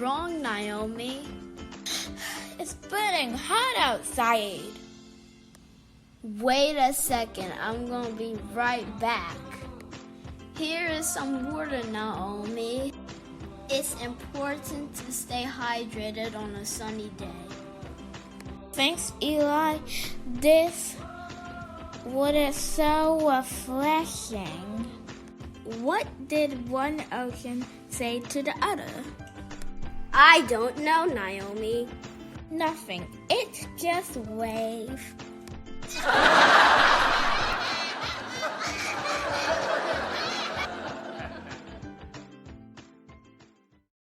wrong, Naomi? It's burning hot outside. Wait a second, I'm gonna be right back. Here is some water, Naomi. It's important to stay hydrated on a sunny day. Thanks, Eli. This water is so refreshing. What did one ocean say to the other? I don't know, Naomi. Nothing. It's just waves.